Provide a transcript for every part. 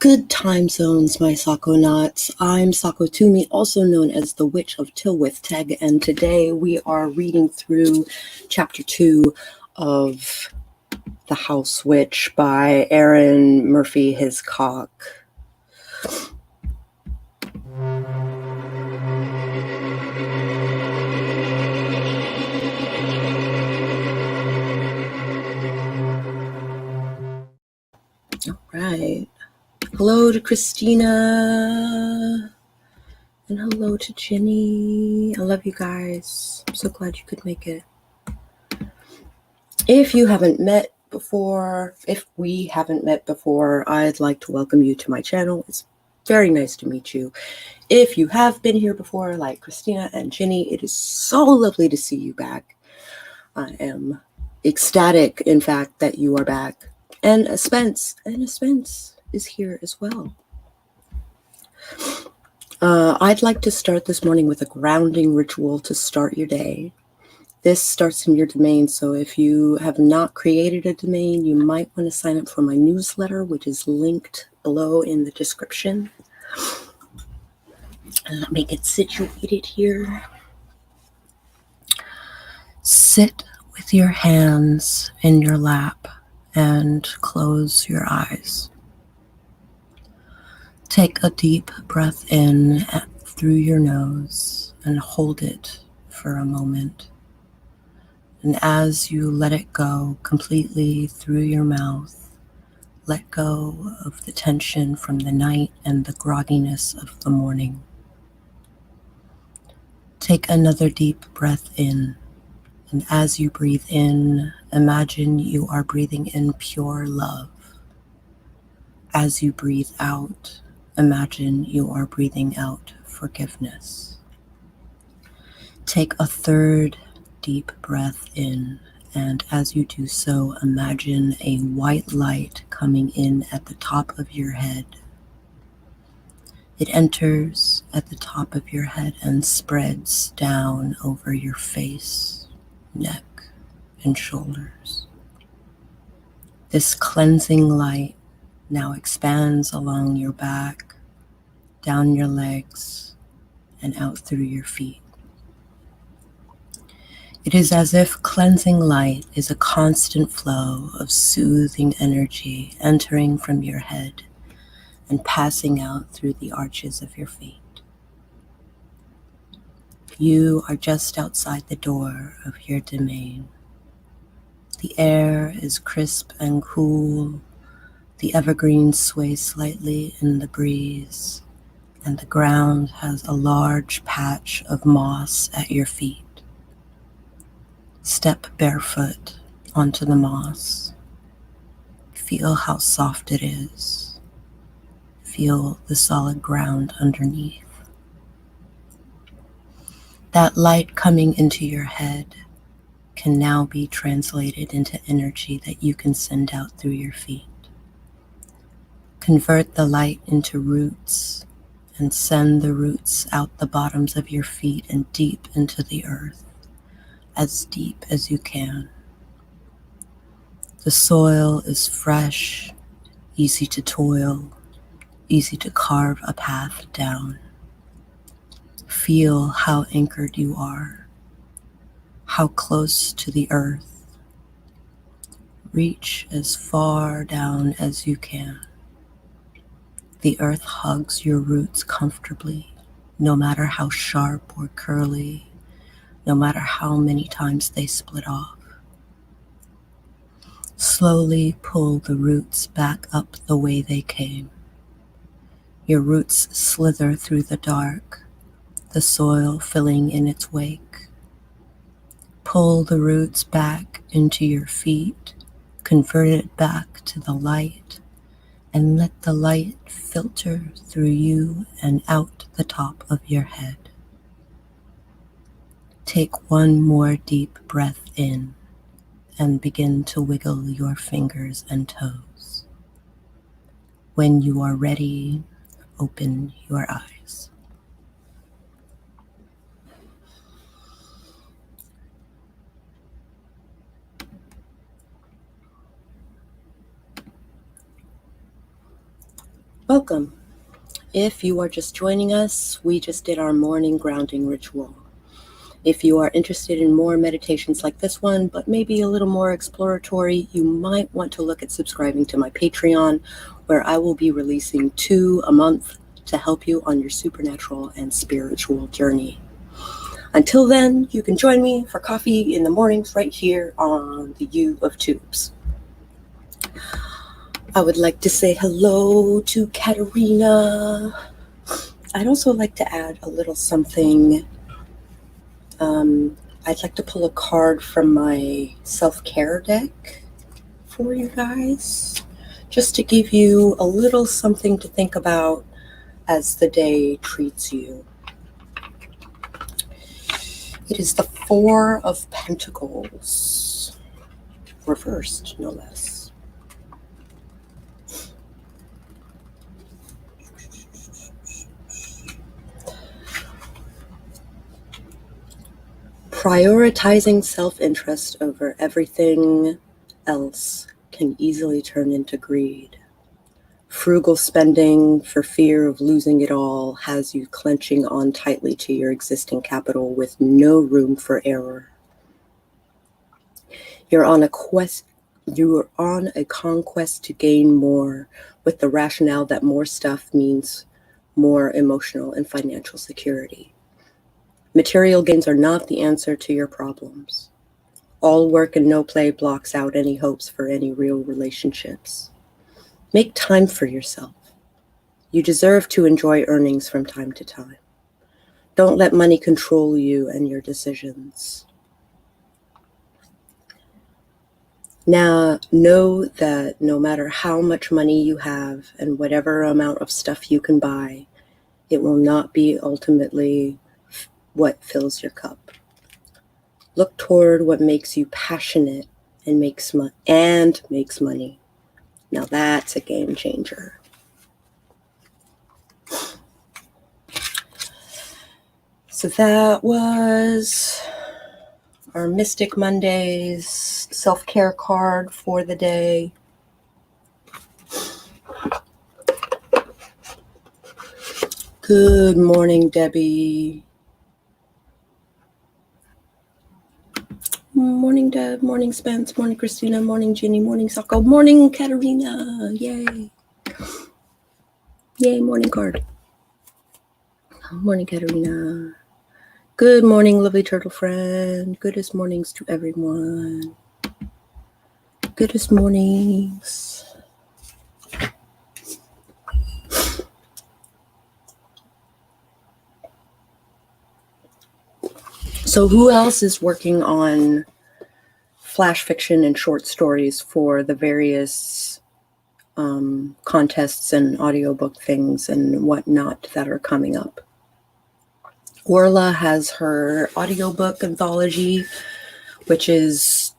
Good time zones, my Sakonauts. I'm Sako Tumi, also known as the Witch of Tylwyth Teg, and today we are reading through Chapter 2 of The House Witch by Aaron Murphy Hiscock. All right. Hello to Christina. And hello to Jenny. I love you guys. I'm so glad you could make it. If we haven't met before, I'd like to welcome you to my channel. It's very nice to meet you. If you have been here before, like Christina and Jenny, it is so lovely to see you back. I am ecstatic, in fact, that you are back. And Spence is here as well. I'd like to start this morning with a grounding ritual to start your day. This starts in your domain, so if you have not created a domain, you might want to sign up for my newsletter, which is linked below in the description. And let me get situated here. Sit with your hands in your lap and close your eyes. Take a deep breath in through your nose and hold it for a moment. And as you let it go completely through your mouth, let go of the tension from the night and the grogginess of the morning. Take another deep breath in, and as you breathe in, imagine you are breathing in pure love. As you breathe out, imagine you are breathing out forgiveness. Take a third deep breath in, and as you do so, imagine a white light coming in at the top of your head. It enters at the top of your head and spreads down over your face, neck, and shoulders. This cleansing light now expands along your back, down your legs, and out through your feet. It is as if cleansing light is a constant flow of soothing energy entering from your head and passing out through the arches of your feet. You are just outside the door of your domain. The air is crisp and cool. The evergreens sway slightly in the breeze, and the ground has a large patch of moss at your feet. Step barefoot onto the moss. Feel how soft it is. Feel the solid ground underneath. That light coming into your head can now be translated into energy that you can send out through your feet. Convert the light into roots and send the roots out the bottoms of your feet and deep into the earth, as deep as you can. The soil is fresh, easy to toil, easy to carve a path down. Feel how anchored you are, how close to the earth. Reach as far down as you can. The earth hugs your roots comfortably, no matter how sharp or curly, no matter how many times they split off. Slowly pull the roots back up the way they came. Your roots slither through the dark, the soil filling in its wake. Pull the roots back into your feet, convert it back to the light, and let the light filter through you and out the top of your head. Take one more deep breath in and begin to wiggle your fingers and toes. When you are ready, open your eyes. Welcome. If you are just joining us, we just did our morning grounding ritual. If you are interested in more meditations like this one, but maybe a little more exploratory, you might want to look at subscribing to my Patreon, where I will be releasing 2 a month to help you on your supernatural and spiritual journey. Until then, you can join me for coffee in the mornings right here on the U of Tubes. I would like to say hello to Katerina. I'd also like to add a little something. I'd like to pull a card from my self-care deck for you guys, just to give you a little something to think about as the day treats you. It is the 4 of Pentacles, reversed, no less. Prioritizing self-interest over everything else can easily turn into greed. Frugal spending for fear of losing it all has you clenching on tightly to your existing capital with no room for error. You're on a conquest to gain more, with the rationale that more stuff means more emotional and financial security. Material gains are not the answer to your problems. All work and no play blocks out any hopes for any real relationships. Make time for yourself. You deserve to enjoy earnings from time to time. Don't let money control you and your decisions. Now, know that no matter how much money you have and whatever amount of stuff you can buy, it will not be ultimately what fills your cup. Look toward what makes you passionate and makes money. Now that's a game changer. So that was our Mystic Mondays self-care card for the day. Good morning, Debbie. Morning, Deb. Morning, Spence. Morning, Christina. Morning, Ginny. Morning, Sako. Morning, Katerina. Yay. Yay, morning card. Morning, Katerina. Good morning, lovely turtle friend. Goodest mornings to everyone. Goodest mornings. So who else is working on flash fiction and short stories for the various contests and audiobook things and whatnot that are coming up? Orla has her audiobook anthology, which is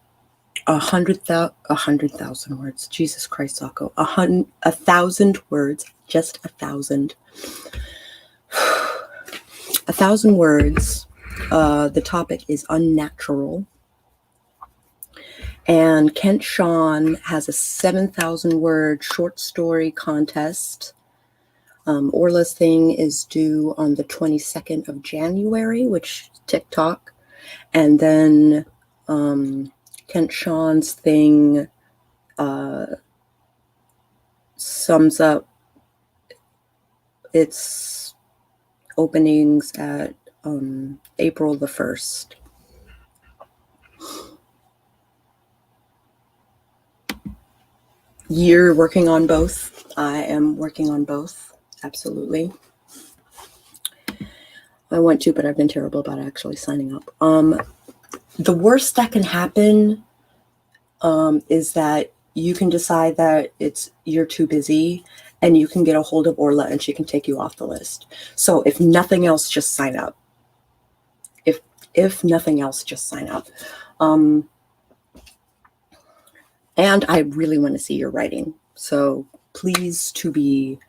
100,000 words. Jesus Christ, Sako. 1,000 words, just 1,000. 1,000 words. The topic is unnatural. And Kent Shawn has a 7,000 word short story contest. Orla's thing is due on the 22nd of January, which is TikTok. And then Kent Shawn's thing sums up its openings at April the 1st. You're working on both. I am working on both. Absolutely. I want to, but I've been terrible about actually signing up. The worst that can happen is that you can decide that you're too busy, and you can get a hold of Orla and she can take you off the list. So if nothing else, just sign up. If nothing else, just sign up. And I really want to see your writing. So please to be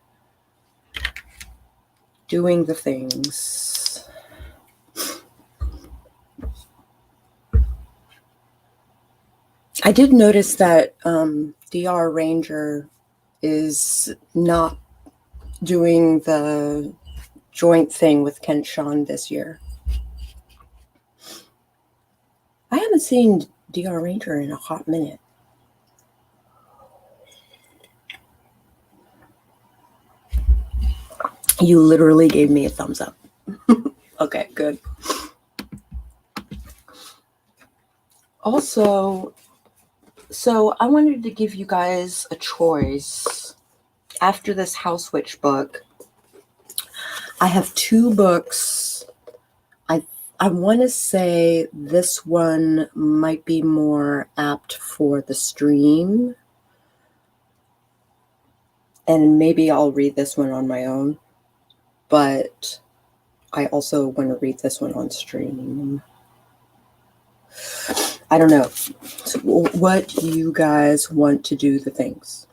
doing the things. I did notice that DR Ranger is not doing the joint thing with Kent Sean this year. I haven't seen DR Ranger in a hot minute. You literally gave me a thumbs up. Okay, good. Also, so I wanted to give you guys a choice. After this House Witch book, I have 2 books. I want to say this one might be more apt for the stream. And maybe I'll read this one on my own. But I also want to read this one on stream. I don't know. So what you guys want to do the things.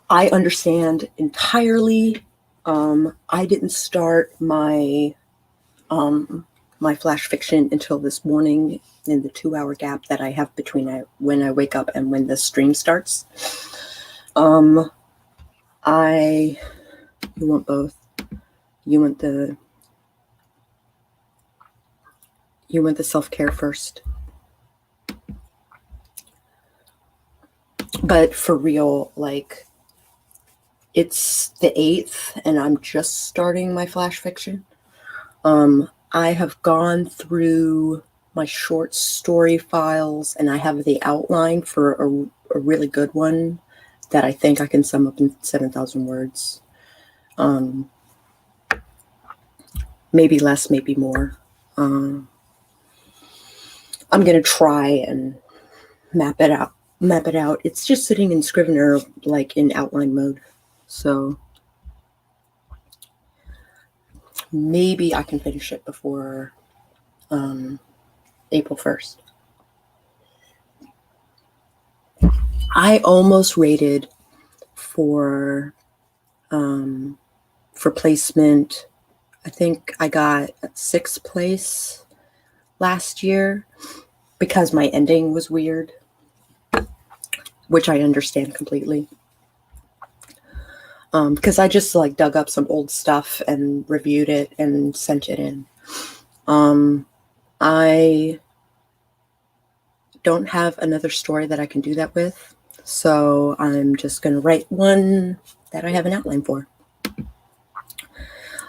I understand entirely. I didn't start my my flash fiction until this morning in the 2-hour gap that I have between when I wake up and when the stream starts. You want both. You want the self-care first. But for real, like, it's the 8th and I'm just starting my flash fiction. I have gone through my short story files and I have the outline for a really good one that I think I can sum up in 7,000 words. Maybe less, maybe more. I'm going to try and map it out. It's just sitting in Scrivener, like in outline mode. So maybe I can finish it before April 1st. I almost rated for placement. I think I got 6th place last year because my ending was weird, which I understand completely. Because I just like dug up some old stuff and reviewed it and sent it in. I don't have another story that I can do that with, so I'm just going to write one that I have an outline for.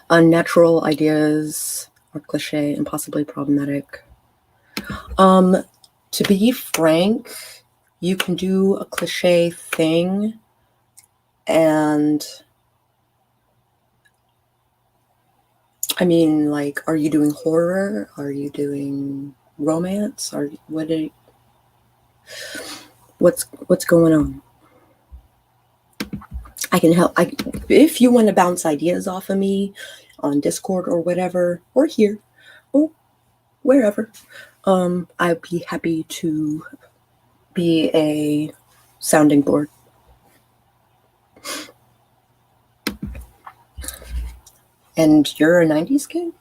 Unnatural ideas are cliche and possibly problematic. To be frank, you can do a cliche thing and I mean, like, are you doing horror? Are you doing romance? What's going on? I can help. If you want to bounce ideas off of me on Discord or whatever, or here, or wherever, I'd be happy to be a sounding board. And you're a 90s kid?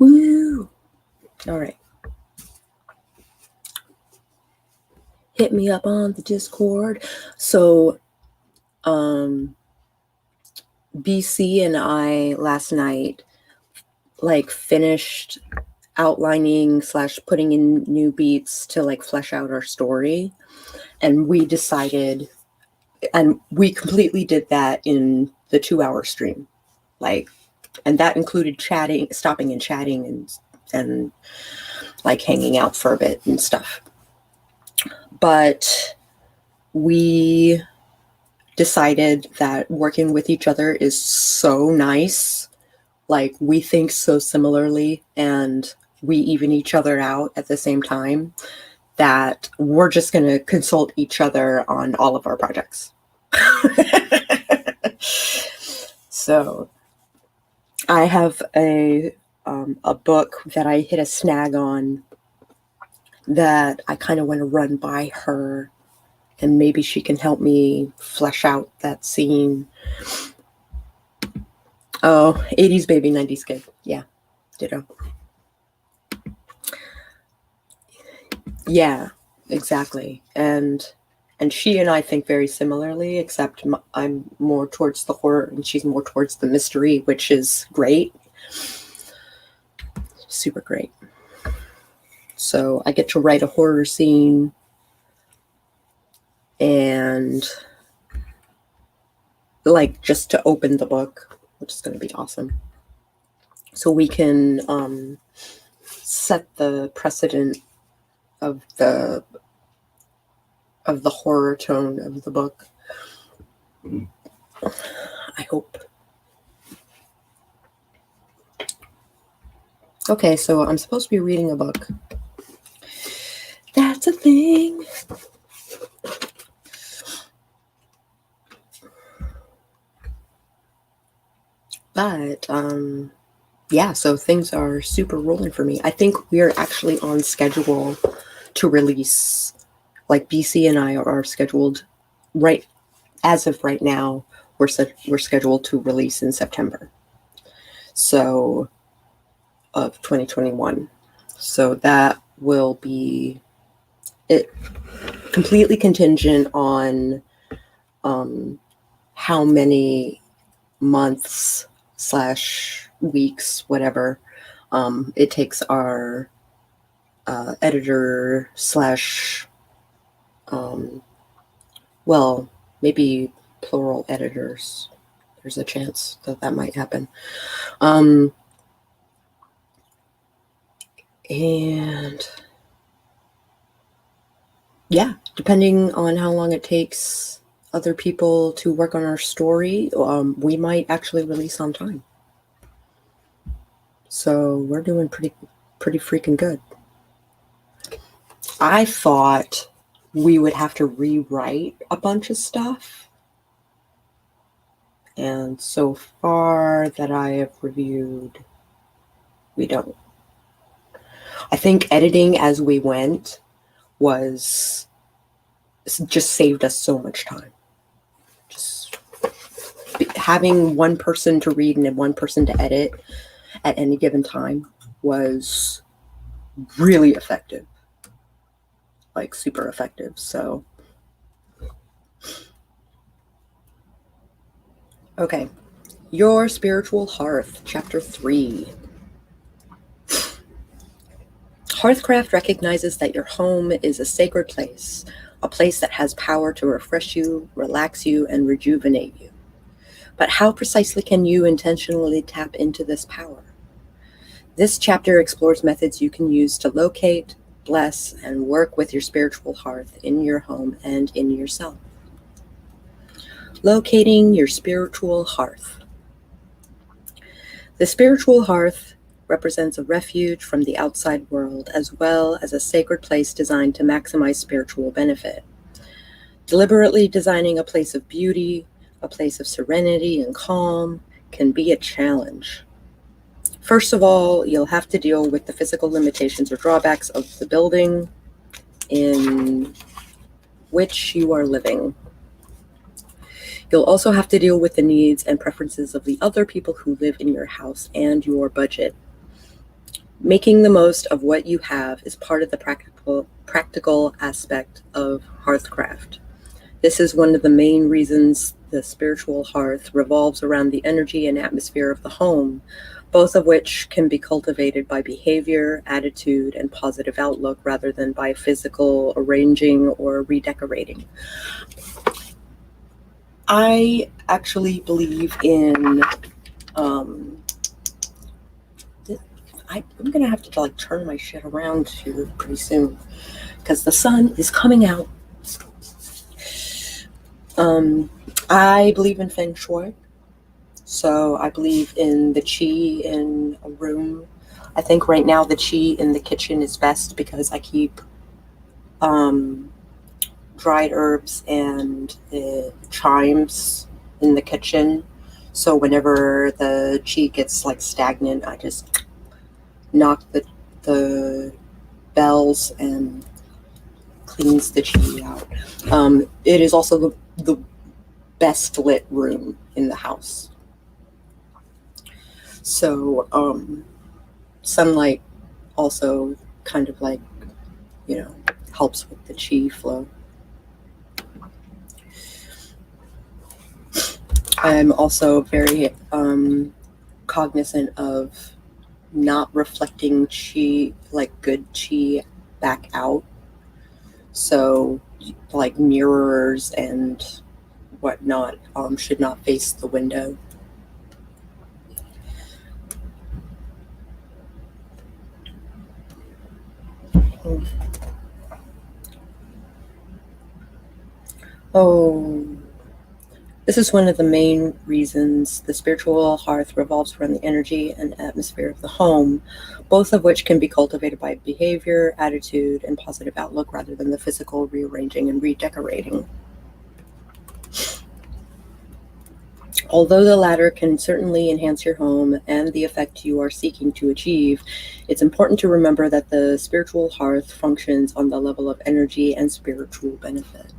Woo! All right. Hit me up on the Discord. So, BC and I last night, like, finished outlining / putting in new beats to like flesh out our story, and we decided, and we completely did that in the 2-hour stream, like, and that included stopping and chatting and like hanging out for a bit and stuff. But we decided that working with each other is so nice. Like, we think so similarly and we even each other out at the same time that we're just going to consult each other on all of our projects. So I have a book that I hit a snag on that I kind of want to run by her, and maybe she can help me flesh out that scene. Oh, 80s baby, 90s kid. Yeah, ditto. Yeah, exactly. And she and I think very similarly, except I'm more towards the horror and she's more towards the mystery, which is great. Super great. So I get to write a horror scene and like just to open the book, which is going to be awesome. So we can set the precedent of the horror tone of the book. I hope. Okay, so I'm supposed to be reading a book. That's a thing. But yeah, so things are super rolling for me. I think we're actually on schedule to release, like BC and I are scheduled right as of right now. We're scheduled to release in September. So of 2021. So that will be it, completely contingent on how many months / weeks, whatever, it takes our editor / well, maybe plural editors. There's a chance that might happen. And yeah, depending on how long it takes other people to work on our story, we might actually release on time. So we're doing pretty freaking good. I thought we would have to rewrite a bunch of stuff. And so far that I have reviewed, we don't. I think editing as we went just saved us so much time. Just having one person to read and one person to edit at any given time was really effective. Like super effective. So okay. Your Spiritual Hearth, Chapter 3. Hearthcraft recognizes that your home is a sacred place, a place that has power to refresh you, relax you, and rejuvenate you. But how precisely can you intentionally tap into this power? This chapter explores methods you can use to locate, bless, and work with your spiritual hearth in your home and in yourself. Locating your spiritual hearth. The spiritual hearth represents a refuge from the outside world, as well as a sacred place designed to maximize spiritual benefit. Deliberately designing a place of beauty, a place of serenity and calm, can be a challenge. First of all, you'll have to deal with the physical limitations or drawbacks of the building in which you are living. You'll also have to deal with the needs and preferences of the other people who live in your house and your budget. Making the most of what you have is part of the practical aspect of Hearthcraft. This is one of the main reasons the spiritual hearth revolves around the energy and atmosphere of the home, both of which can be cultivated by behavior, attitude, and positive outlook rather than by physical arranging or redecorating. I actually believe in I'm gonna have to like turn my shit around here pretty soon because the sun is coming out. I believe in Feng Shui, so I believe in the chi in a room. I think right now the chi in the kitchen is best because I keep dried herbs and chimes in the kitchen. So whenever the chi gets like stagnant, I just knock the bells and cleans the chi out. It is also the best lit room in the house. So sunlight also kind of like, helps with the chi flow. I'm also very cognizant of not reflecting chi, like good chi, back out. So like mirrors and whatnot should not face the window. Oh, this is one of the main reasons the spiritual hearth revolves around the energy and atmosphere of the home, both of which can be cultivated by behavior, attitude, and positive outlook rather than the physical rearranging and redecorating. Although the latter can certainly enhance your home and the effect you are seeking to achieve, it's important to remember that the spiritual hearth functions on the level of energy and spiritual benefit.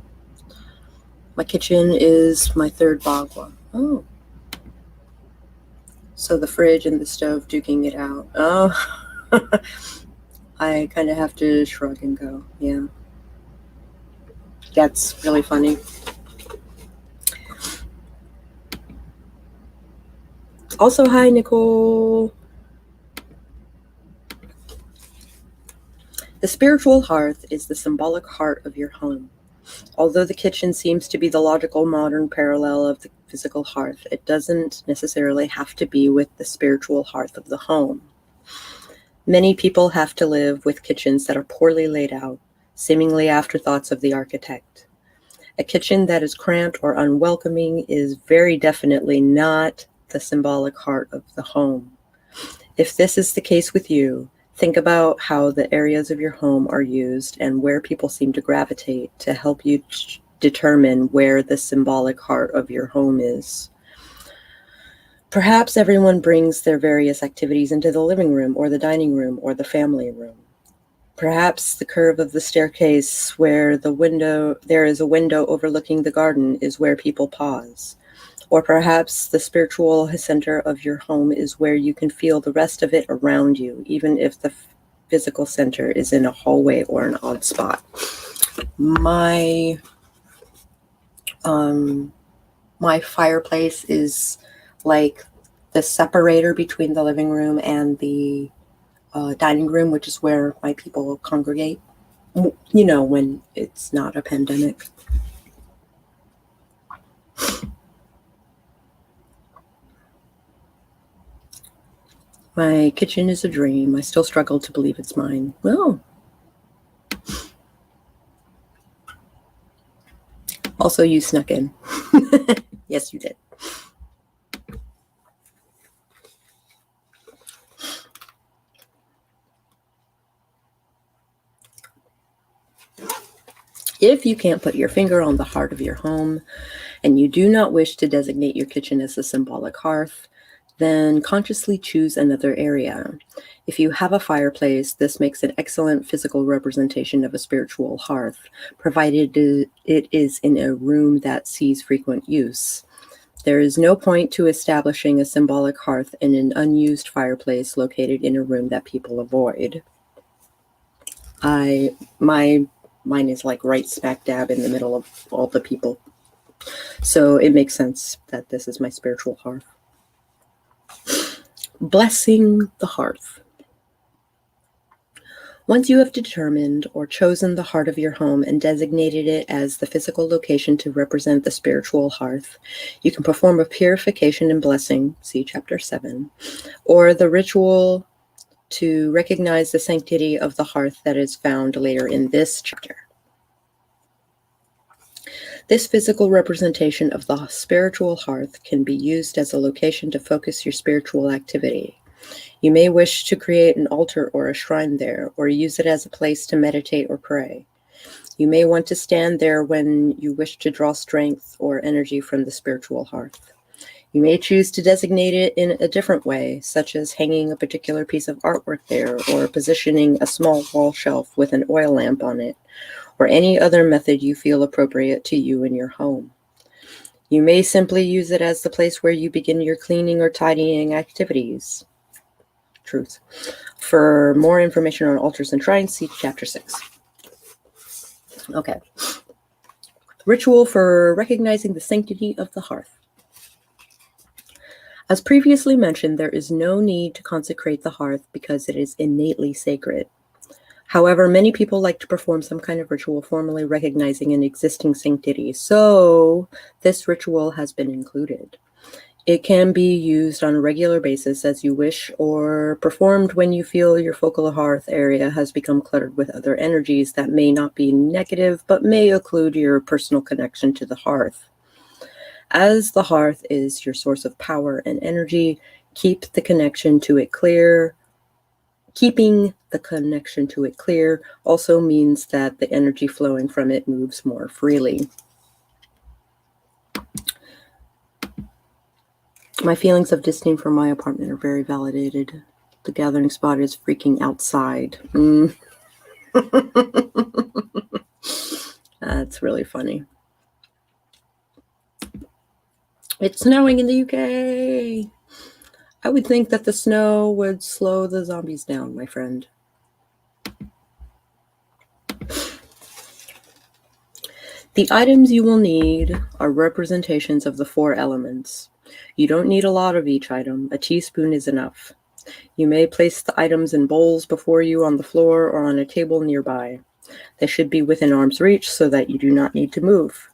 My kitchen is my third bagua. Oh. So the fridge and the stove duking it out. Oh. I kind of have to shrug and go, yeah. That's really funny. Also, hi, Nicole. The spiritual hearth is the symbolic heart of your home. Although the kitchen seems to be the logical modern parallel of the physical hearth, it doesn't necessarily have to be with the spiritual hearth of the home. Many people have to live with kitchens that are poorly laid out, seemingly afterthoughts of the architect. A kitchen that is cramped or unwelcoming is very definitely not the symbolic heart of the home. If this is the case with you, think about how the areas of your home are used and where people seem to gravitate to help you determine where the symbolic heart of your home is. Perhaps everyone brings their various activities into the living room or the dining room or the family room. Perhaps the curve of the staircase where there is a window overlooking the garden is where people pause. Or perhaps the spiritual center of your home is where you can feel the rest of it around you, even if the physical center is in a hallway or an odd spot. My fireplace is like the separator between the living room and the dining room, which is where my people congregate, when it's not a pandemic. My kitchen is a dream. I still struggle to believe it's mine. Well, also you snuck in. Yes, you did. If you can't put your finger on the heart of your home and you do not wish to designate your kitchen as a symbolic hearth, then consciously choose another area. If you have a fireplace, this makes an excellent physical representation of a spiritual hearth, provided it is in a room that sees frequent use. There is no point to establishing a symbolic hearth in an unused fireplace located in a room that people avoid. Mine is like right smack dab in the middle of all the people. So it makes sense that this is my spiritual hearth. Blessing the hearth. Once you have determined or chosen the heart of your home and designated it as the physical location to represent the spiritual hearth, you can perform a purification and blessing, see Chapter 7, or the ritual to recognize the sanctity of the hearth that is found later in this chapter. This physical representation of the spiritual hearth can be used as a location to focus your spiritual activity. You may wish to create an altar or a shrine there, or use it as a place to meditate or pray. You may want to stand there when you wish to draw strength or energy from the spiritual hearth. You may choose to designate it in a different way, such as hanging a particular piece of artwork there, or positioning a small wall shelf with an oil lamp on it, or any other method you feel appropriate to you in your home. You may simply use it as the place where you begin your cleaning or tidying activities. Truth. For more information on altars and shrines, see Chapter 6. Okay. Ritual for recognizing the sanctity of the hearth. As previously mentioned, there is no need to consecrate the hearth because it is innately sacred. However, many people like to perform some kind of ritual formally recognizing an existing sanctity, so this ritual has been included. It can be used on a regular basis as you wish, or performed when you feel your focal hearth area has become cluttered with other energies that may not be negative, but may occlude your personal connection to the hearth. As the hearth is your source of power and energy, keep the connection to it clear. Keeping the connection to it clear also means that the energy flowing from it moves more freely. My feelings of disdain for my apartment are very validated. The gathering spot is freaking outside. That's really funny. It's snowing in the UK. I would think that the snow would slow the zombies down, my friend. The items you will need are representations of the 4 elements. You don't need a lot of each item. A teaspoon is enough. You may place the items in bowls before you on the floor or on a table nearby. They should be within arm's reach so that you do not need to move.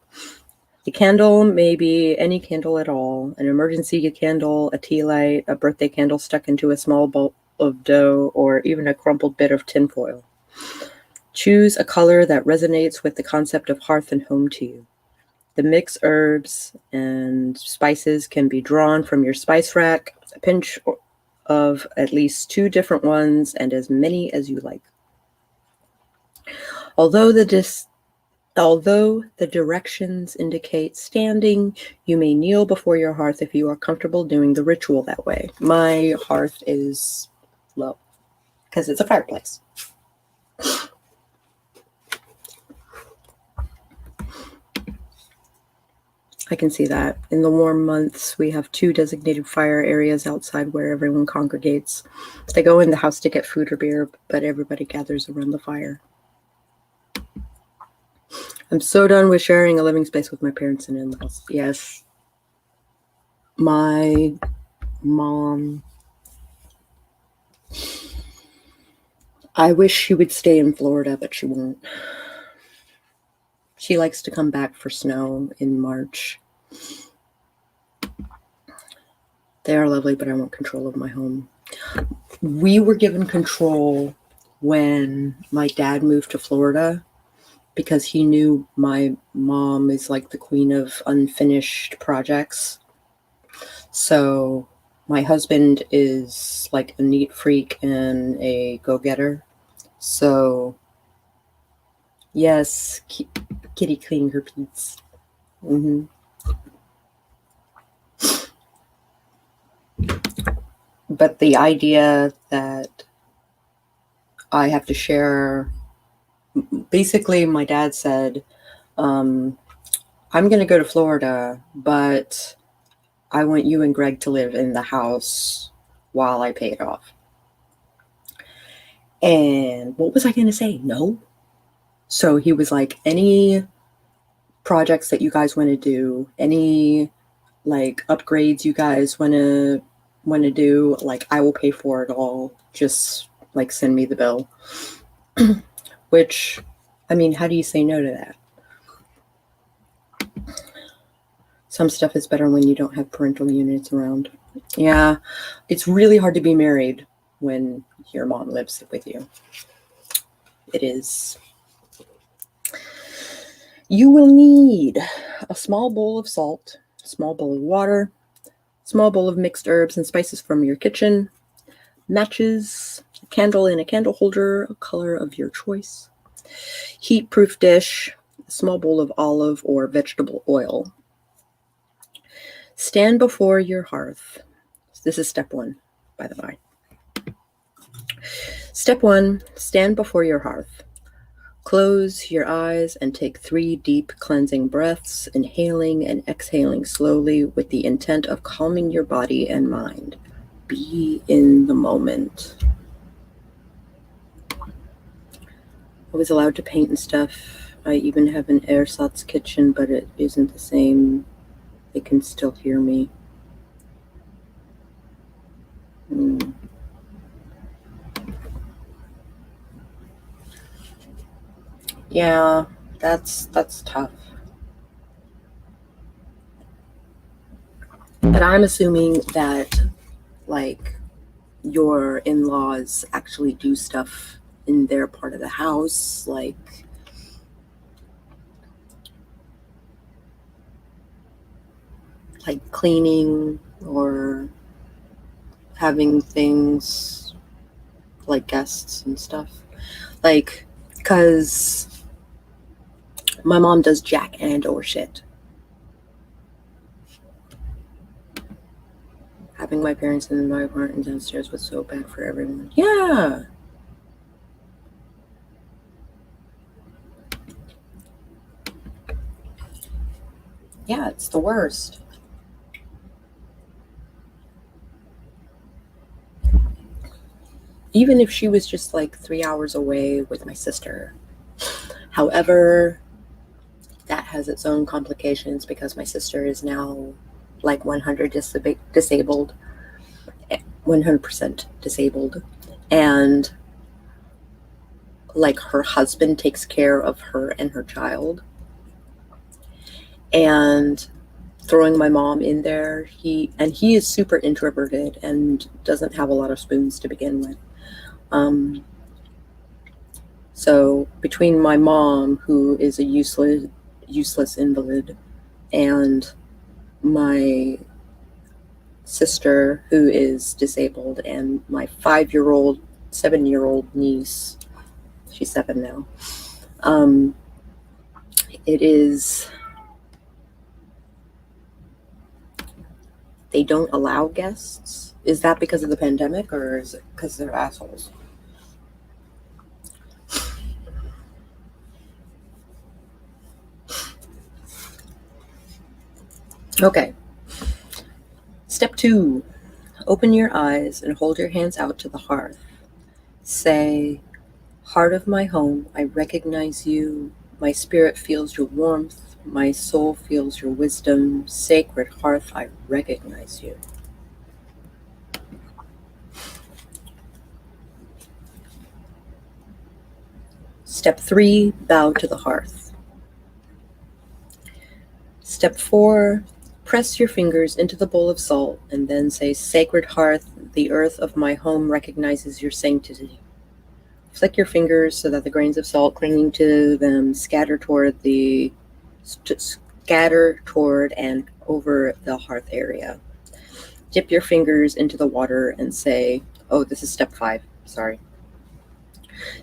The candle may be any candle at all, an emergency candle, a tea light, a birthday candle stuck into a small bowl of dough, or even a crumpled bit of tinfoil. Choose a color that resonates with the concept of hearth and home to you. The mixed herbs and spices can be drawn from your spice rack, a pinch of at least 2 different ones, and as many as you like. Although the directions indicate standing, you may kneel before your hearth if you are comfortable doing the ritual that way. My hearth is low because it's a fireplace. I can see that. In the warm months, we have 2 designated fire areas outside where everyone congregates. They go in the house to get food or beer, but everybody gathers around the fire. I'm so done with sharing a living space with my parents and in-laws. Yes. My mom, I wish she would stay in Florida, but she won't. She likes to come back for snow in March. They are lovely, but I want control of my home. We were given control when my dad moved to Florida because he knew my mom is like the queen of unfinished projects. So my husband is like a neat freak and a go-getter. So yes, kitty cleaning her pits. But the idea that I have to share, basically my dad said, I'm going to go to Florida, but I want you and Greg to live in the house while I pay it off. And what was I going to say? No. So he was like, any projects that you guys want to do, any like upgrades you guys want to do, like I will pay for it all. Just like send me the bill. Which, I mean, how do you say no to that? Some stuff is better when you don't have parental units around. Yeah, it's really hard to be married when your mom lives with you. It is. You will need a small bowl of salt, a small bowl of water, a small bowl of mixed herbs and spices from your kitchen, matches, a candle in a candle holder, a color of your choice, heat-proof dish, a small bowl of olive or vegetable oil. Stand before your hearth. This is step 1, by the by. Step 1, stand before your hearth. Close your eyes and take 3 deep cleansing breaths, inhaling and exhaling slowly with the intent of calming your body and mind. Be in the moment. I was allowed to paint and stuff. I even have an ersatz kitchen, but it isn't the same. They can still hear me. Yeah, that's tough. But I'm assuming that, like, your in-laws actually do stuff in their part of the house, like cleaning or having things like guests and stuff. Like, because my mom does jack and or shit. Having my parents in my apartment downstairs was so bad for everyone. Yeah. Yeah, it's the worst. Even if she was just like 3 hours away with my sister. However, that has its own complications because my sister is now like 100% disabled, and like her husband takes care of her and her child. And throwing my mom in there, he is super introverted and doesn't have a lot of spoons to begin with. So between my mom, who is a useless invalid, and my sister, who is disabled, and my 7-year-old niece, she's 7 now, it is, they don't allow guests. Is that because of the pandemic, or is it because they're assholes? Okay. Step 2, open your eyes and hold your hands out to the hearth. Say, "Heart of my home, I recognize you. My spirit feels your warmth. My soul feels your wisdom. Sacred hearth, I recognize you." Step 3, bow to the hearth. Step 4, press your fingers into the bowl of salt and then say, "Sacred hearth, the earth of my home recognizes your sanctity." Flick your fingers so that the grains of salt clinging to them scatter toward and over the hearth area. Dip your fingers into the water and say, oh, this is step 5, sorry.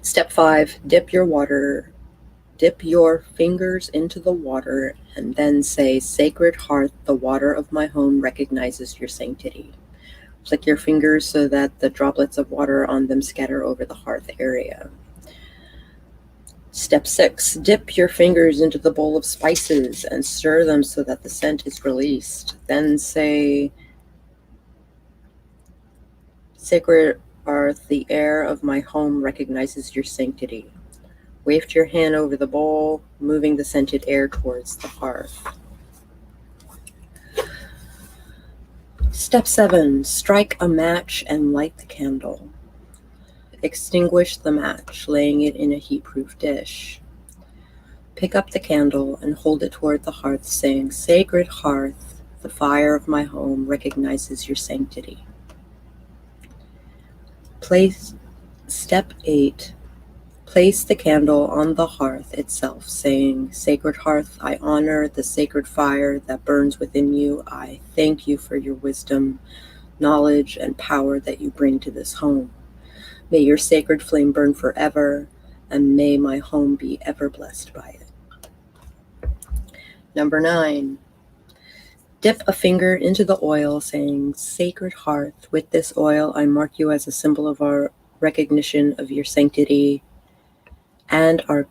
Step 5, dip your fingers into the water and then say, "Sacred hearth, the water of my home recognizes your sanctity." Flick your fingers so that the droplets of water on them scatter over the hearth area. Step 6, dip your fingers into the bowl of spices and stir them so that the scent is released. Then say, "Sacred hearth, the air of my home recognizes your sanctity." Waft your hand over the bowl, moving the scented air towards the hearth. Step 7, strike a match and light the candle. Extinguish the match, laying it in a heat-proof dish. Pick up the candle and hold it toward the hearth, saying, "Sacred hearth, the fire of my home recognizes your sanctity." Step 8, place the candle on the hearth itself, saying, "Sacred hearth, I honor the sacred fire that burns within you. I thank you for your wisdom, knowledge, and power that you bring to this home. May your sacred flame burn forever, and may my home be ever blessed by it." Number 9, dip a finger into the oil, saying, "Sacred hearth, with this oil I mark you as a symbol of our recognition of your sanctity and our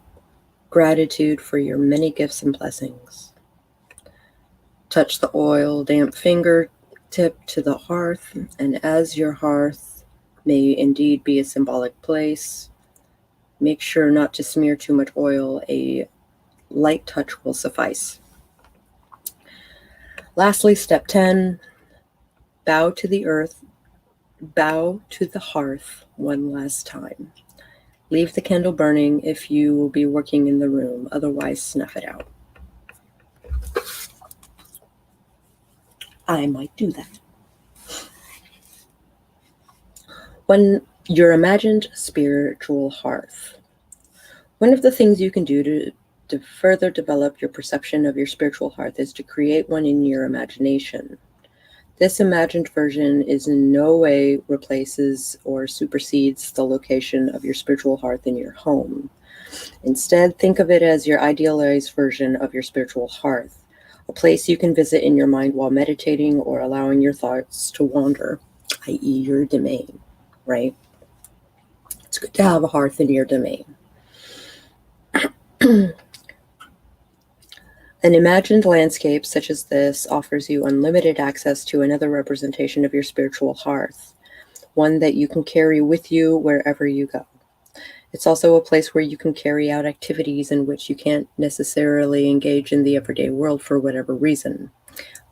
gratitude for your many gifts and blessings. Touch the oil damp fingertip to the hearth, and as your hearth may indeed be a symbolic place, make sure not to smear too much oil. A light touch will suffice. Lastly, step 10, bow to the earth, bow to the hearth one last time. Leave the candle burning if you will be working in the room, otherwise snuff it out. I might do that. When your imagined spiritual hearth. One of the things you can do to further develop your perception of your spiritual hearth is to create one in your imagination. This imagined version is in no way replaces or supersedes the location of your spiritual hearth in your home. Instead, think of it as your idealized version of your spiritual hearth, a place you can visit in your mind while meditating or allowing your thoughts to wander, i.e. your domain, right? It's good to have a hearth in your domain. An imagined landscape such as this offers you unlimited access to another representation of your spiritual hearth, one that you can carry with you wherever you go. It's also a place where you can carry out activities in which you can't necessarily engage in the everyday world for whatever reason.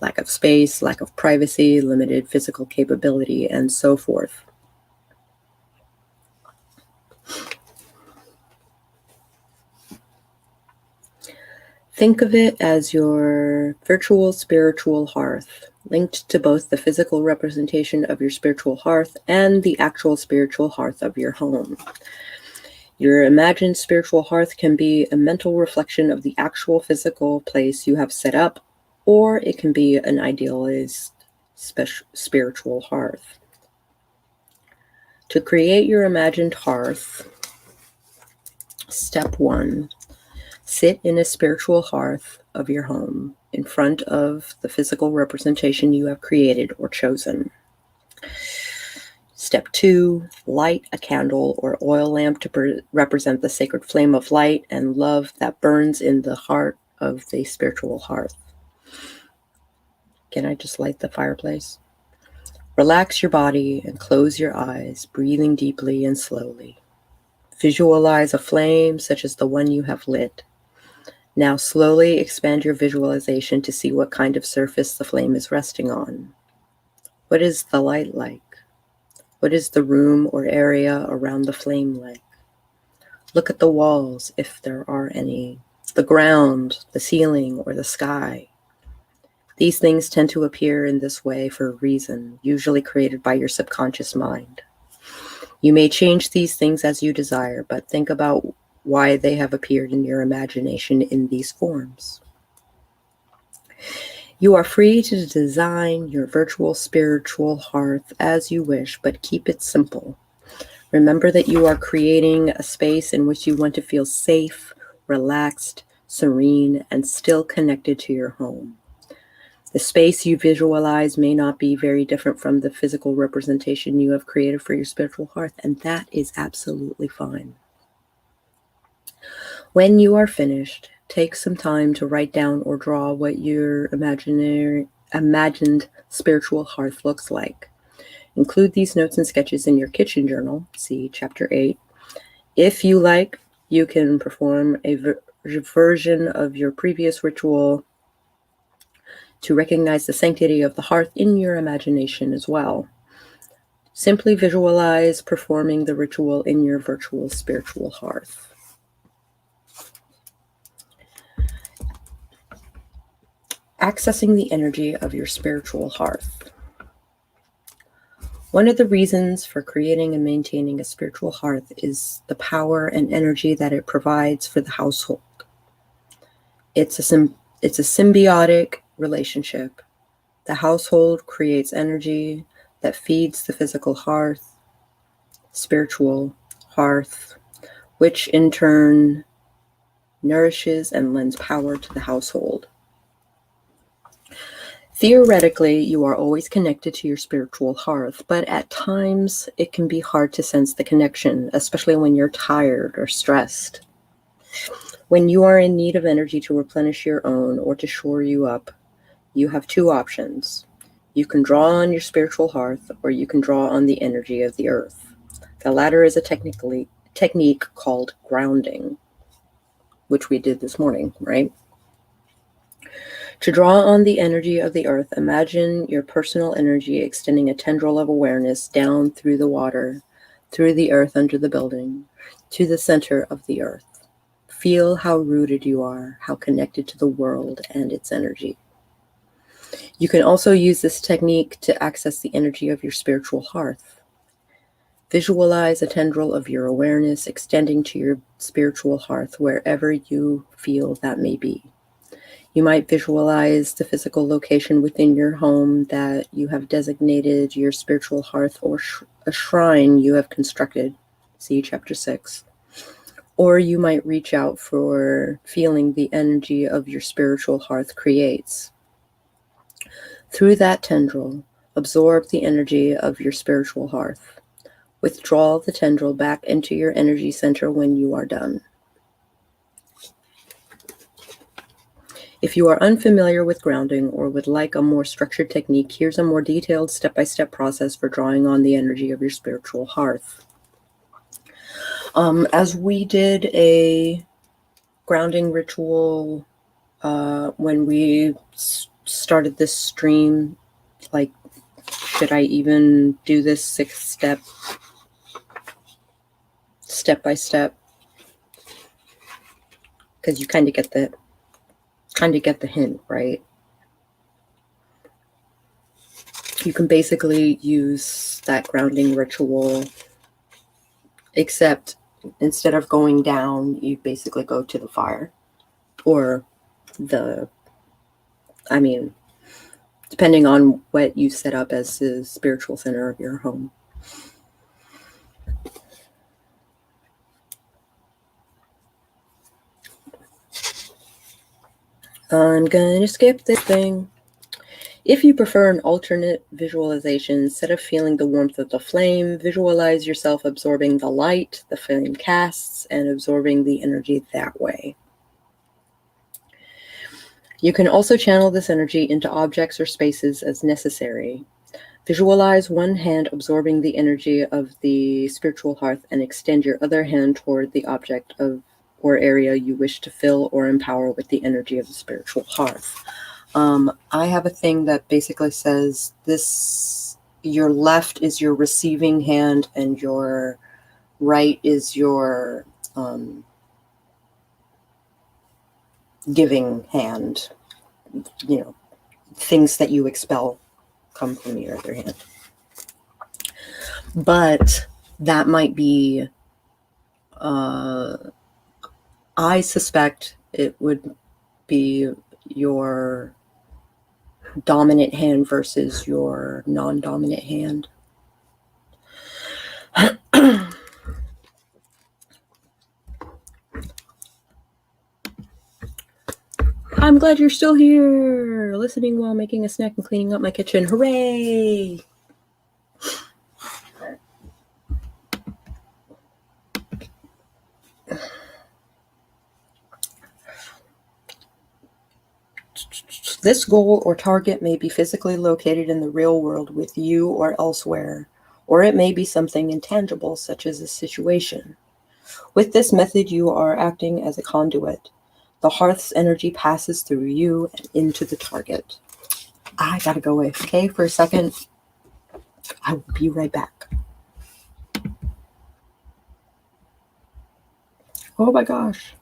Lack of space, lack of privacy, limited physical capability, and so forth. Think of it as your virtual spiritual hearth, linked to both the physical representation of your spiritual hearth and the actual spiritual hearth of your home. Your imagined spiritual hearth can be a mental reflection of the actual physical place you have set up, or it can be an idealized spiritual hearth. To create your imagined hearth, step 1. Sit in a spiritual hearth of your home in front of the physical representation you have created or chosen. Step 2, light a candle or oil lamp to represent the sacred flame of light and love that burns in the heart of the spiritual hearth. Can I just light the fireplace? Relax your body and close your eyes, breathing deeply and slowly. Visualize a flame such as the one you have lit. Now slowly expand your visualization to see what kind of surface the flame is resting on. What is the light like? What is the room or area around the flame like? Look at the walls, if there are any, the ground, the ceiling, or the sky. These things tend to appear in this way for a reason, usually created by your subconscious mind. You may change these things as you desire, but think about why they have appeared in your imagination in these forms. You are free to design your virtual spiritual hearth as you wish, but keep it simple. Remember that you are creating a space in which you want to feel safe, relaxed, serene, and still connected to your home. The space you visualize may not be very different from the physical representation you have created for your spiritual hearth, and that is absolutely fine. When you are finished, take some time to write down or draw what your imagined spiritual hearth looks like. Include these notes and sketches in your kitchen journal, see Chapter 8. If you like, you can perform a version of your previous ritual to recognize the sanctity of the hearth in your imagination as well. Simply visualize performing the ritual in your virtual spiritual hearth. Accessing the energy of your spiritual hearth. One of the reasons for creating and maintaining a spiritual hearth is the power and energy that it provides for the household. It's a symbiotic relationship. The household creates energy that feeds the physical hearth, spiritual hearth, which in turn nourishes and lends power to the household. Theoretically, you are always connected to your spiritual hearth, but at times it can be hard to sense the connection, especially when you're tired or stressed. When you are in need of energy to replenish your own or to shore you up, you have two options. You can draw on your spiritual hearth, or you can draw on the energy of the earth. The latter is a technique called grounding, which we did this morning, right? To draw on the energy of the earth, imagine your personal energy extending a tendril of awareness down through the water, through the earth under the building, to the center of the earth. Feel how rooted you are, how connected to the world and its energy. You can also use this technique to access the energy of your spiritual hearth. Visualize a tendril of your awareness extending to your spiritual hearth wherever you feel that may be. You might visualize the physical location within your home that you have designated your spiritual hearth, or a shrine you have constructed. See Chapter 6. Or you might reach out for feeling the energy of your spiritual hearth creates. Through that tendril, absorb the energy of your spiritual hearth. Withdraw the tendril back into your energy center when you are done. If you are unfamiliar with grounding or would like a more structured technique, here's a more detailed step-by-step process for drawing on the energy of your spiritual hearth. As we did a grounding ritual when we started this stream, like, should I even do this 6-step, step-by-step? Because you kind of get the hint, right? You can basically use that grounding ritual, except instead of going down, you basically go to the fire, or depending on what you set up as the spiritual center of your home. I'm gonna skip this thing. If you prefer an alternate visualization, instead of feeling the warmth of the flame, visualize yourself absorbing the light the flame casts and absorbing the energy that way. You can also channel this energy into objects or spaces as necessary. Visualize one hand absorbing the energy of the spiritual hearth and extend your other hand toward the object of or area you wish to fill or empower with the energy of the spiritual hearth. I have a thing that basically says this: your left is your receiving hand and your right is your giving hand. You know, things that you expel come from your other hand. But that might be, I suspect it would be your dominant hand versus your non-dominant hand. I'm glad you're still here, listening while making a snack and cleaning up my kitchen. Hooray! This goal or target may be physically located in the real world with you or elsewhere, or it may be something intangible, such as a situation. With this method, you are acting as a conduit. The hearth's energy passes through you and into the target. I gotta go away, okay, for a second. I will be right back. Oh my gosh.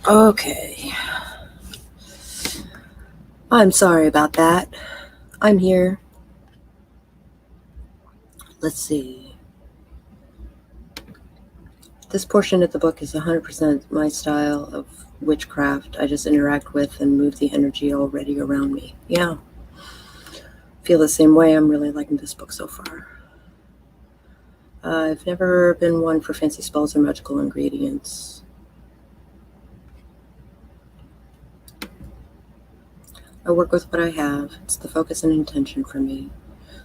Okay. I'm sorry about that. I'm here. Let's see. This portion of the book is 100% my style of witchcraft. I just interact with and move the energy already around me. Yeah. Feel the same way. I'm really liking this book so far. I've never been one for fancy spells or magical ingredients. I work with what I have. It's the focus and intention for me.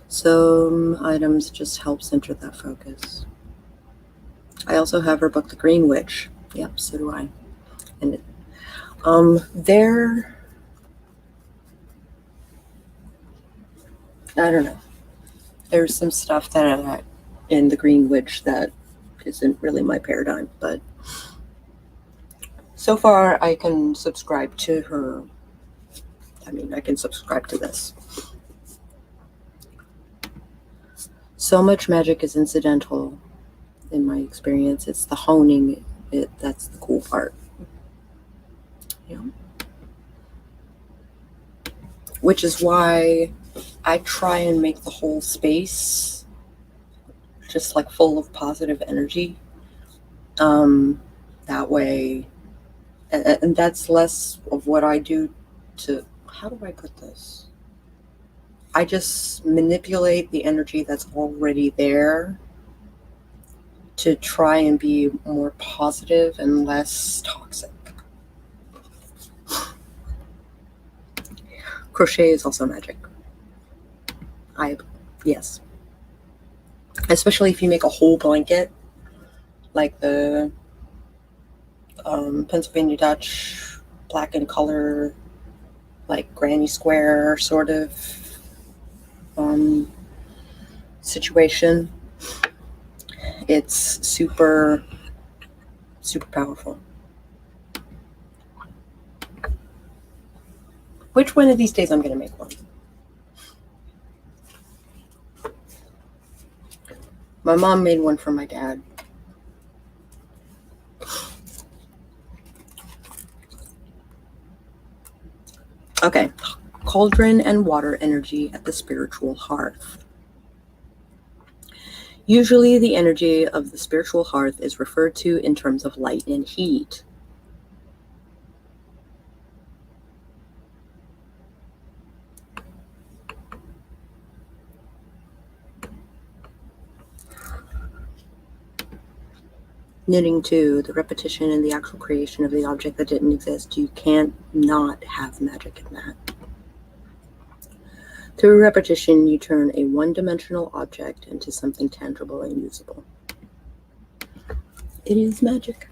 Some items just help center that focus. I also have her book, The Green Witch. Yep, so do I. And I don't know. There's some stuff that in The Green Witch that isn't really my paradigm, but so far I can subscribe to her. I mean, I can subscribe to this. So much magic is incidental in my experience. It's the honing it that's the cool part. Yeah. Which is why I try and make the whole space just like full of positive energy. That way, and that's less of what I do to, how do I put this? I just manipulate the energy that's already there to try and be more positive and less toxic. Crochet is also magic. Yes. Especially if you make a whole blanket, like the Pennsylvania Dutch black and color, like granny square sort of situation. It's super, super powerful. Which one of these days I'm going to make one? My mom made one for my dad. Okay, cauldron and water energy at the spiritual hearth. Usually the energy of the spiritual hearth is referred to in terms of light and heat. Knitting too, the repetition and the actual creation of the object that didn't exist. You can't not have magic in that. Through repetition, you turn a one-dimensional object into something tangible and usable. It is magic.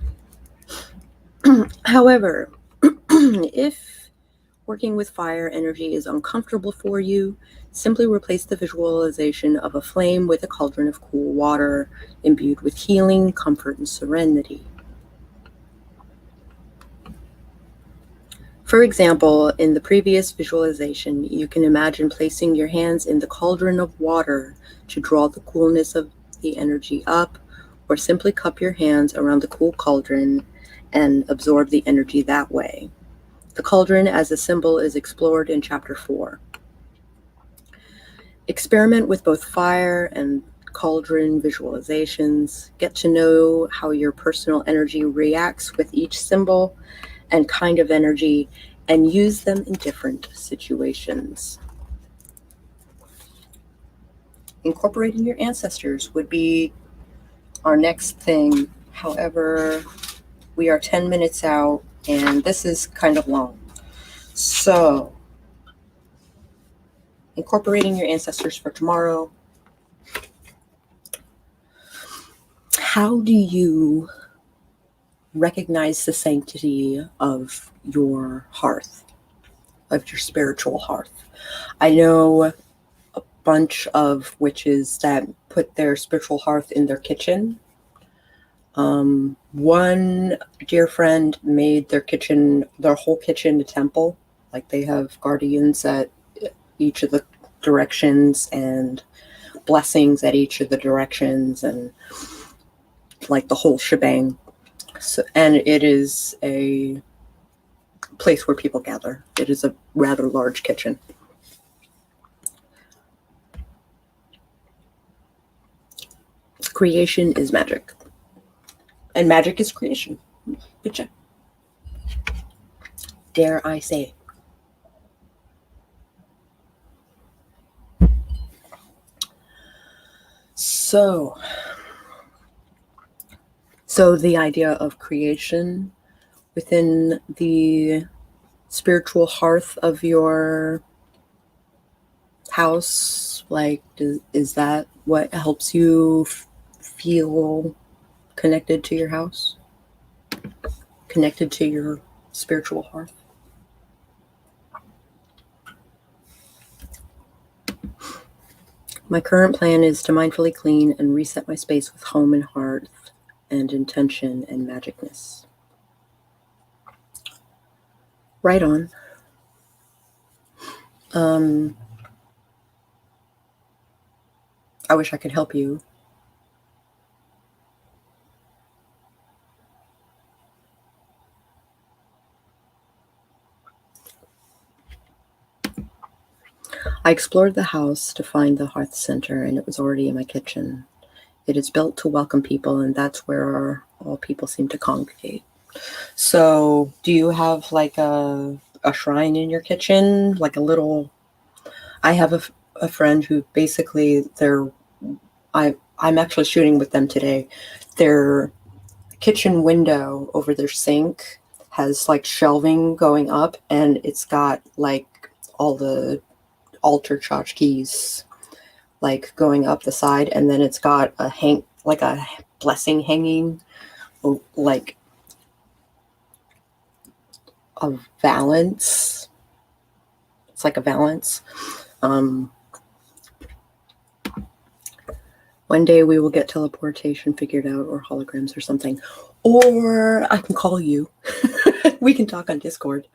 However, if working with fire energy is uncomfortable for you, simply replace the visualization of a flame with a cauldron of cool water, imbued with healing, comfort, and serenity. For example, in the previous visualization, you can imagine placing your hands in the cauldron of water to draw the coolness of the energy up, or simply cup your hands around the cool cauldron and absorb the energy that way. The cauldron as a symbol is explored in Chapter 4. Experiment with both fire and cauldron visualizations. Get to know how your personal energy reacts with each symbol and kind of energy, and use them in different situations. Incorporating your ancestors would be our next thing. However, we are 10 minutes out, and this is kind of long. So, incorporating your ancestors for tomorrow. How do you recognize the sanctity of your hearth, of your spiritual hearth? I know a bunch of witches that put their spiritual hearth in their kitchen. One dear friend made their whole kitchen a temple. Like, they have guardians at each of the directions and blessings at each of the directions, and like the whole shebang. So, and it is a place where people gather. It is a rather large kitchen. Creation is magic. And magic is creation. Which, dare I say. So the idea of creation within the spiritual hearth of your house, like, is that what helps you feel connected to your house? Connected to your spiritual hearth? My current plan is to mindfully clean and reset my space with home and hearth and intention and magicness. Right on. I wish I could help you. I explored the house to find the hearth center, and it was already in my kitchen. It is built to welcome people, and that's where all people seem to congregate. So, do you have like a shrine in your kitchen? Like a little... I have a friend who basically I'm actually shooting with them today. Their kitchen window over their sink has like shelving going up, and it's got like all the altar tchotchkes like going up the side, and then it's got a blessing hanging, like a valance. It's like a valance. One day we will get teleportation figured out, or holograms or something, or I can call you. We can talk on Discord.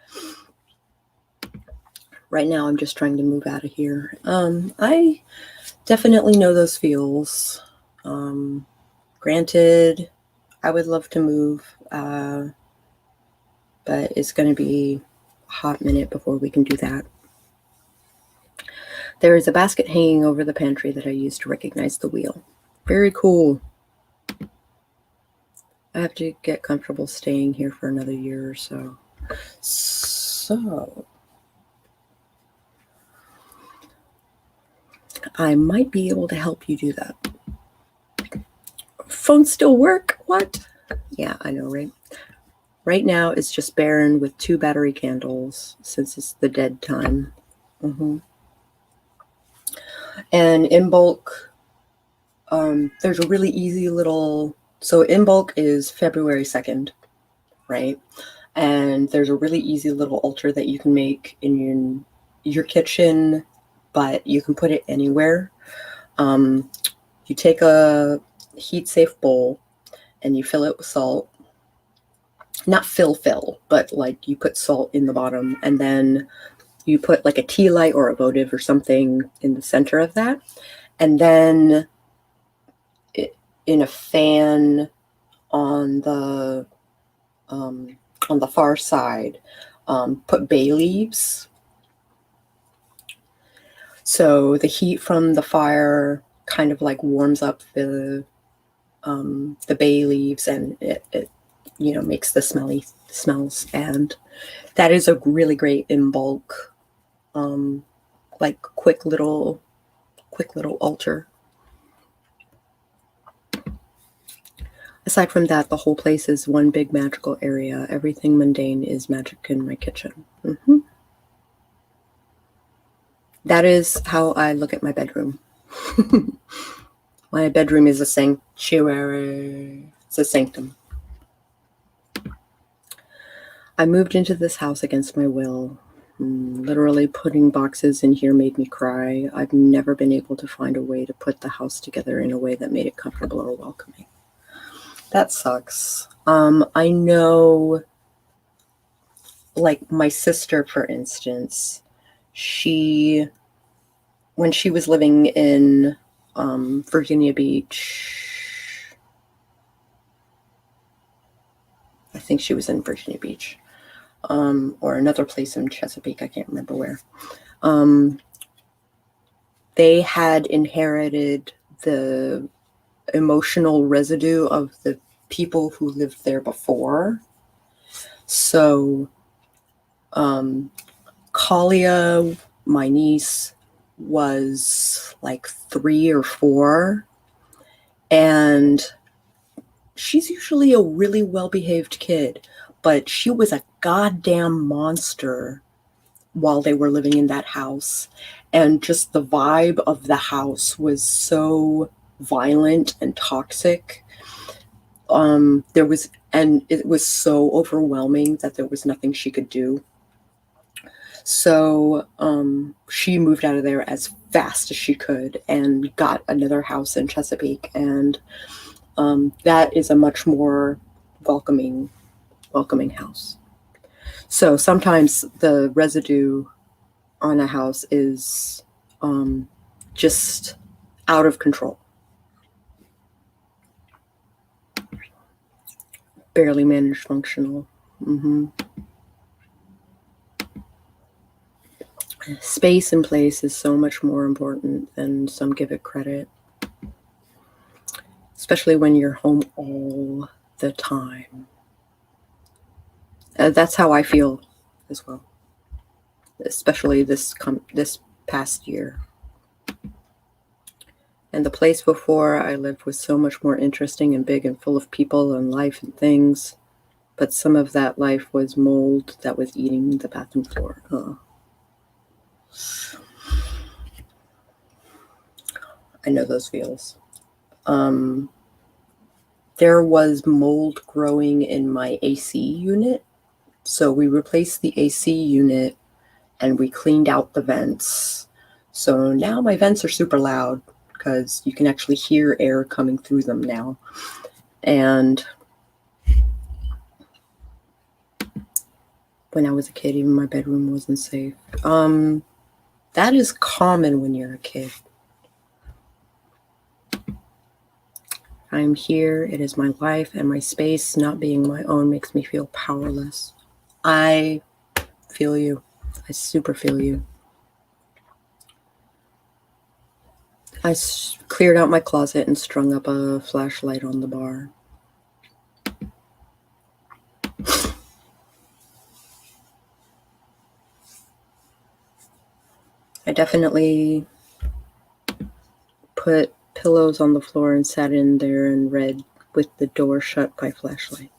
Right now I'm just trying to move out of here. I definitely know those feels. Granted, I would love to move, but it's going to be a hot minute before we can do that. There is a basket hanging over the pantry that I use to recognize the wheel. Very cool. I have to get comfortable staying here for another year or so. So, I might be able to help you do that. Phones still work? What? Yeah, I know, right? Right now, it's just barren with 2 battery candles since it's the dead time. And in bulk, there's a really easy little... So in bulk is February 2nd, right? And there's a really easy little altar that you can make in your kitchen, but you can put it anywhere. You take a heat-safe bowl and you fill it with salt. Not fill, but like you put salt in the bottom, and then you put like a tea light or a votive or something in the center of that. And then in a fan on the far side, put bay leaves. So the heat from the fire kind of like warms up the bay leaves, and it makes the smells. And that is a really great in bulk, like quick little altar. Aside from that, the whole place is one big magical area. Everything mundane is magic in my kitchen. That is how I look at my bedroom. My bedroom is a sanctuary. It's a sanctum. I moved into this house against my will. Literally putting boxes in here made me cry. I've never been able to find a way to put the house together in a way that made it comfortable or welcoming. That sucks. I know, like my sister, for instance, when she was living in Virginia Beach, I think she was in Virginia Beach. or another place in Chesapeake, I can't remember where. They had inherited the emotional residue of the people who lived there before. So, Kalia, my niece, was like 3 or 4, and she's usually a really well-behaved kid, but she was a goddamn monster while they were living in that house. And just the vibe of the house was so violent and toxic. It was so overwhelming that there was nothing she could do. So she moved out of there as fast as she could and got another house in Chesapeake. And that is a much more welcoming house. So sometimes the residue on a house is just out of control. Barely managed functional. Space and place is so much more important than some give it credit. Especially when you're home all the time. That's how I feel as well. Especially this past year. And the place before I lived was so much more interesting and big and full of people and life and things. But some of that life was mold that was eating the bathroom floor. I know those feels. There was mold growing in my AC unit. So we replaced the AC unit and we cleaned out the vents. So now my vents are super loud because you can actually hear air coming through them now. And when I was a kid, even my bedroom wasn't safe. That is common when you're a kid. I'm here. It is my life, and my space not being my own makes me feel powerless. I feel you. I super feel you. I cleared out my closet and strung up a flashlight on the bar. I definitely put pillows on the floor and sat in there and read with the door shut by flashlight.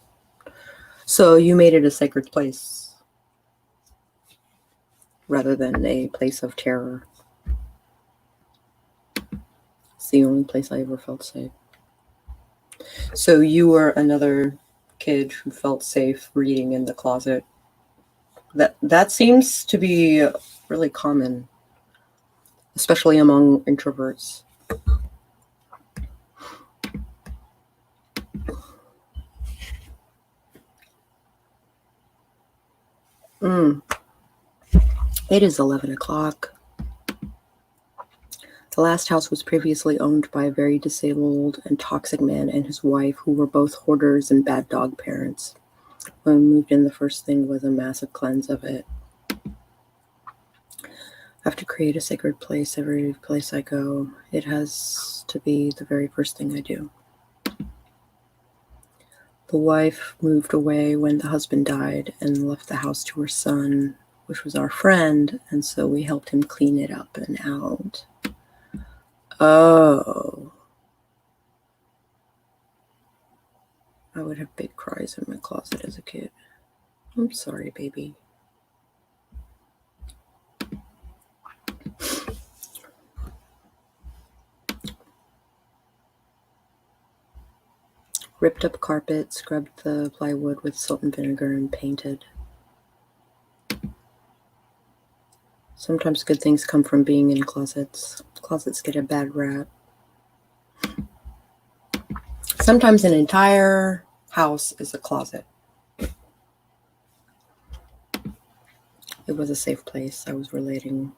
So you made it a sacred place rather than a place of terror. It's the only place I ever felt safe. So you were another kid who felt safe reading in the closet. That seems to be really common, especially among introverts. It is 11 o'clock. The last house was previously owned by a very disabled and toxic man and his wife, who were both hoarders and bad dog parents. When we moved in, the first thing was a massive cleanse of it. I have to create a sacred place every place I go. It has to be the very first thing I do. The wife moved away when the husband died and left the house to her son, which was our friend, and so we helped him clean it up and out. Oh. I would have big cries in my closet as a kid. I'm sorry, baby. Ripped up carpet, scrubbed the plywood with salt and vinegar, and painted. Sometimes good things come from being in closets. Closets get a bad rap. Sometimes an entire house is a closet. It was a safe place. I was relating.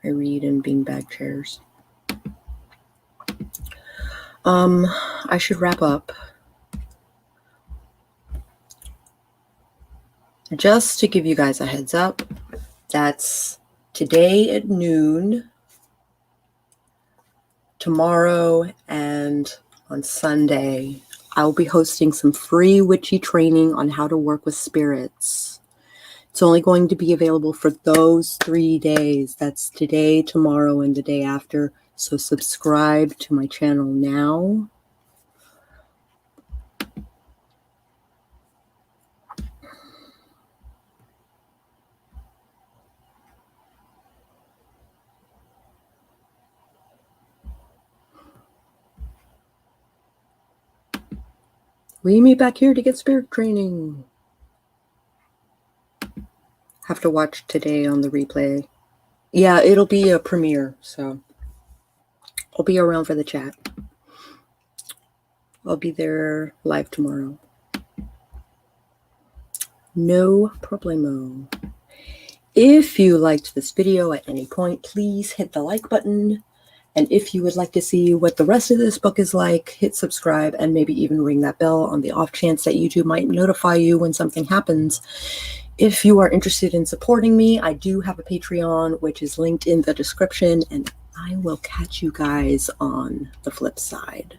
I read in beanbag chairs. I should wrap up. Just to give you guys a heads up, that's today at noon, tomorrow, and on Sunday. I'll be hosting some free witchy training on how to work with spirits. It's only going to be available for those 3 days. That's today, tomorrow, and the day after. So subscribe to my channel now. We meet back here to get spirit training. Have to watch today on the replay. Yeah, it'll be a premiere, so I'll be around for the chat. I'll be there live tomorrow. No problemo. If you liked this video at any point, please hit the like button. And if you would like to see what the rest of this book is like, hit subscribe and maybe even ring that bell on the off chance that YouTube might notify you when something happens. If you are interested in supporting me, I do have a Patreon, which is linked in the description, and I will catch you guys on the flip side.